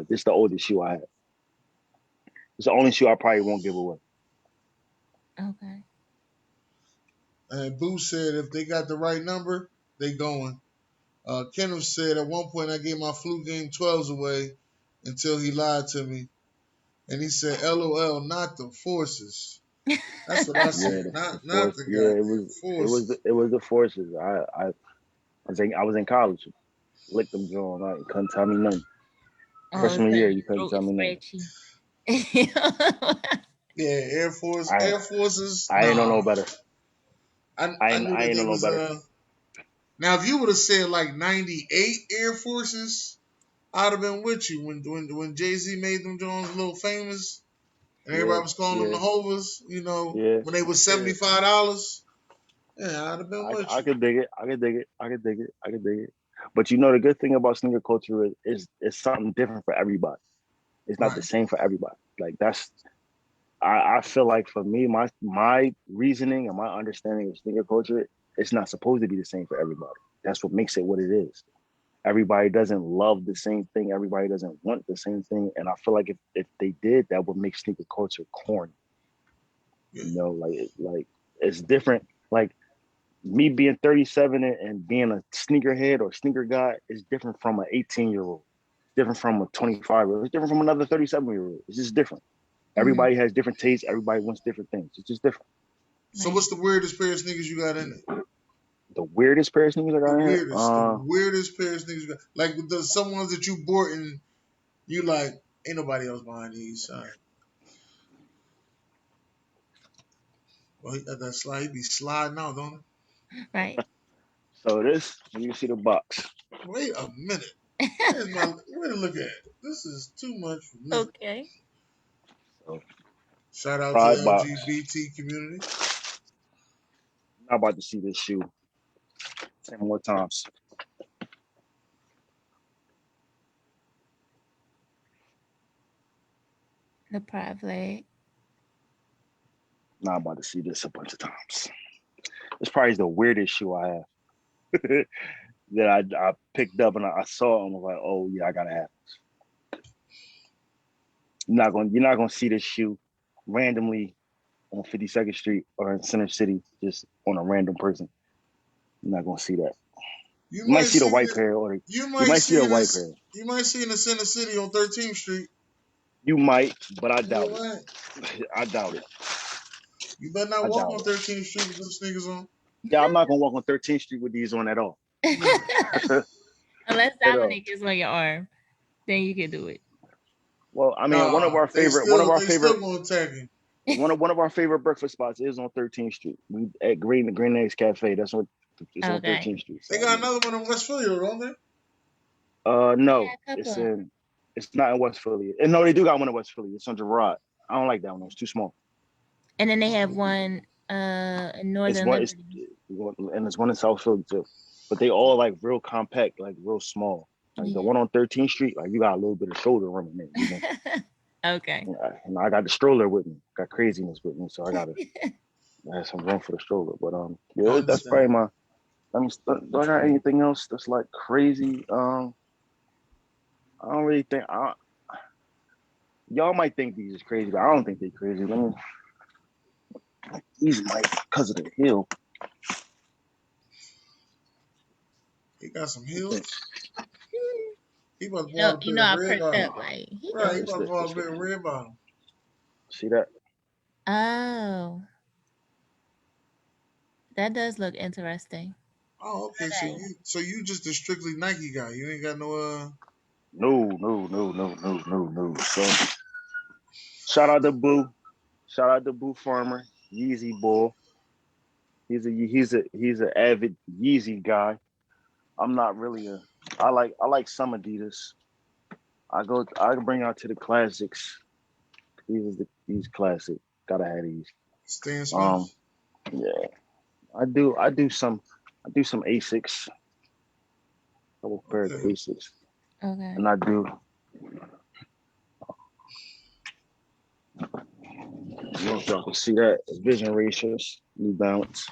this is the oldest shoe I have. It's the only shoe I probably won't give away. Okay. And Boo said if they got the right number, they going. Kenneth said at one point I gave my flu game 12s away until he lied to me. And he said, LOL, not the forces. That's what I said. Not the forces. It was the forces. I was in college. Licked them drawing out. You couldn't tell me nothing. Freshman year, you couldn't tell me nothing. Yeah, Air Forces. I ain't know no better. I knew that they was better. Now, if you would have said like 98 Air Forces, I'd have been with you when Jay-Z made them Jones a little famous, and everybody was calling them the Hovers. When they was $75. Yeah, I'd have been with you. I could dig it. But the good thing about sneaker culture is it's something different for everybody. It's not the same for everybody. Like I feel like for me, my reasoning and my understanding of sneaker culture, it's not supposed to be the same for everybody. That's what makes it what it is. Everybody doesn't love the same thing. Everybody doesn't want the same thing. And I feel like if they did, that would make sneaker culture corny. Like it's different. Like me being 37 and being a sneakerhead or sneaker guy is different from an 18-year-old. Different from a 25-year-old. It's different from another 37-year-old. It's just different. Everybody has different tastes. Everybody wants different things. It's just different. So what's the weirdest pair of sneakers you got in it? The weirdest pair of sneakers I got in it? The weirdest pair of sneakers you got. Like some ones that you bought and you like, ain't nobody else buying these. Son. Well, he got that slide. He be sliding out, don't he? Right. So you see the box. Wait a minute. Where to look at it? This is too much for me. Okay. So, shout out to the LGBT community. I'm about to see this shoe 10 more times. The pride flag. Now I'm about to see this a bunch of times. It's probably the weirdest shoe I have that I picked up and I saw it and was like, oh yeah, I gotta have this. You're not gonna see this shoe randomly on 52nd Street or in Center City, just on a random person. You're not gonna see that. You You might might see the see white it. pair, or You you might might see see the it. white pair. You might see in the Center City on 13th Street. You might, but I doubt You might. it. I doubt it. You better not I walk doubt on it. 13th Street with those sneakers on. Yeah, I'm not gonna walk on 13th Street with these on at all. No. Unless At all. Dominic is on your arm, then you can do it. Well, I mean, Nah, they still gonna attack him. one of our favorite breakfast spots is on 13th Street. We at Green Eggs Cafe. That's what it's on Okay. 13th Street. So, They got another one in West Philly, don't they? No, Yeah, a it's couple. not in West Philly. And no, they do got one in West Philly. It's on Gerard. I don't like that one. It's too small. And then they have one in It's Northern one. It's Liberty. and it's one in South Philly too. But they all like real compact, like real small. Like the Yeah. one on 13th Street, like you got a little bit of shoulder room in there. You know? Okay. And I got the stroller with me. Got craziness with me, so I have some room for the stroller. But I yeah, that's probably understand. my. I mean, do I got anything else that's like crazy? I don't really think. Y'all might think these is crazy, but I don't think they crazy. These might because of the hill. He got some heels. He about to You pull know, out a you pair know, of I red perked bottom. up like he Right, he knows. about to pull out a pair of red bottom. See that? Oh, that does look interesting. Oh, okay. So you just a strictly Nike guy. You ain't got no No. So shout out to Boo. Shout out to Boo Farmer, Yeezy boy. He's an avid Yeezy guy. I'm not really a. I like some Adidas. I bring out to the classics. These classic. Gotta have these. Stan Um, Smith. yeah, I do some Asics. Couple pair of Okay. Asics, Okay. and I do. I don't know if y'all can see that. Vision Racers, New Balance.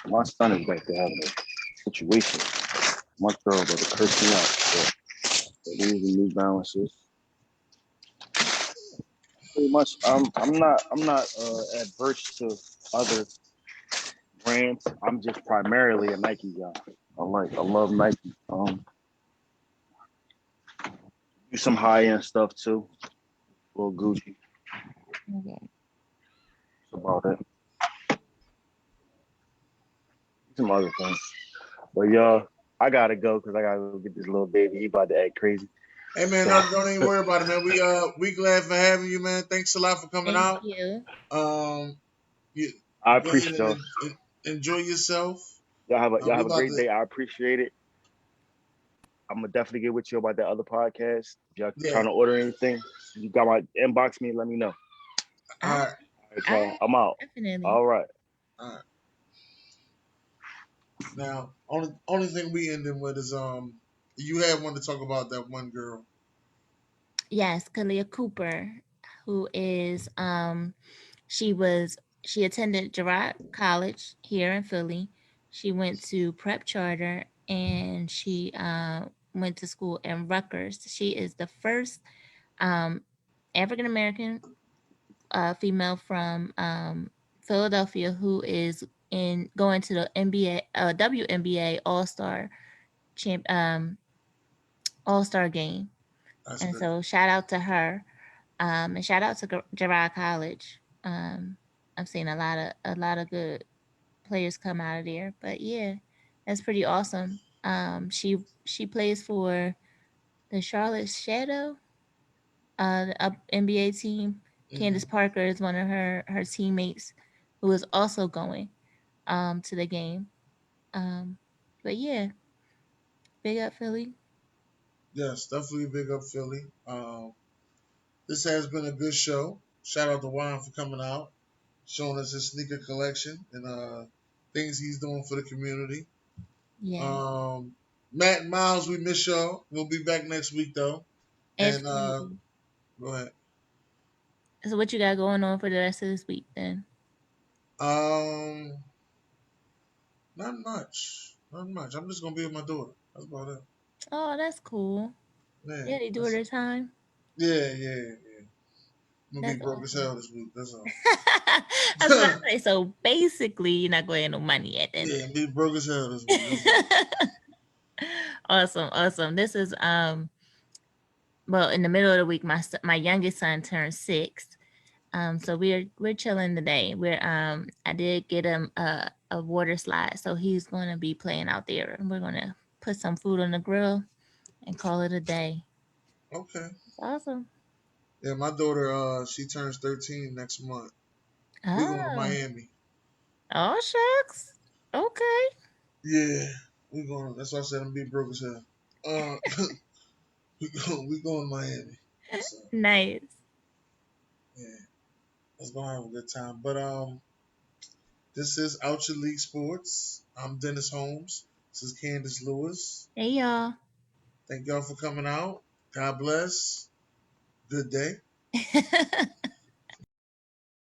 My son is back there having a situation. My girl about to curse me out. So these are New Balances. Pretty much, I'm not adverse to other brands. I'm just primarily a Nike guy. I love Nike. Do some high end stuff too. A little Gucci. Okay. That's about it. Some other things. But y'all, I gotta go because I gotta go get this little baby. He about to act crazy. Hey man, So, don't even worry about it, man. We glad for having you, man. Thanks a lot for coming Thank out. you. You I go ahead appreciate y'all. and enjoy yourself. Y'all We have a about great to day. I appreciate it. I'm gonna definitely get with you about that other podcast. If y'all yeah. trying to order anything, you got my inbox me. Let me know. All right. All right, All y'all. right. I'm out. Definitely. All right. All right. Now, only thing we ending with is you had one to talk about that one girl. Yes, Kalia Cooper, who is she attended Girard College here in Philly. She went to prep charter and she went to school in Rutgers. She is the first um, African American female from Philadelphia who is in going to the NBA WNBA Champ All Star game. That's And great. so shout out to her. And shout out to Girard College. I've seen a lot of good players come out of there. But yeah, that's pretty awesome. She plays for the Charlotte Shadow, the NBA team. Mm-hmm. Candace Parker is one of her teammates who is also going to the game. Um, but yeah, big up Philly. Yes, definitely big up Philly. This has been a good show. Shout out to Juan for coming out, showing us his sneaker collection and things he's doing for the community. Yeah, Matt and Miles, we miss y'all. We'll be back next week though. And absolutely. go ahead. So what you got going on for the rest of this week then? Not much. Not much. I'm just gonna be with my daughter. That's about it. Oh, that's cool. Yeah. Yeah, they do it at a time. Yeah. I'm gonna be That's broke as awesome. hell this week. That's all. I was about to say, so basically you're not going to have no money at the end of Yeah, be broke as hell this week. That's all. Awesome. This is well, in the middle of the week, my youngest son turned 6. So we're chilling today. I did get him a water slide, so he's gonna be playing out there, and we're gonna put some food on the grill and call it a day. Okay. It's awesome. Yeah, my daughter, she turns 13 next month. We going to Oh, Miami. oh shucks. Okay. Yeah, we going. That's why I said I'm be broke as hell. Uh, we going to Miami. So Nice. yeah, let's go have a good time. But this is Outcha League Sports. I'm Dennis Holmes. This is Candace Lewis. Hey y'all. Thank y'all for coming out. God bless. Good day.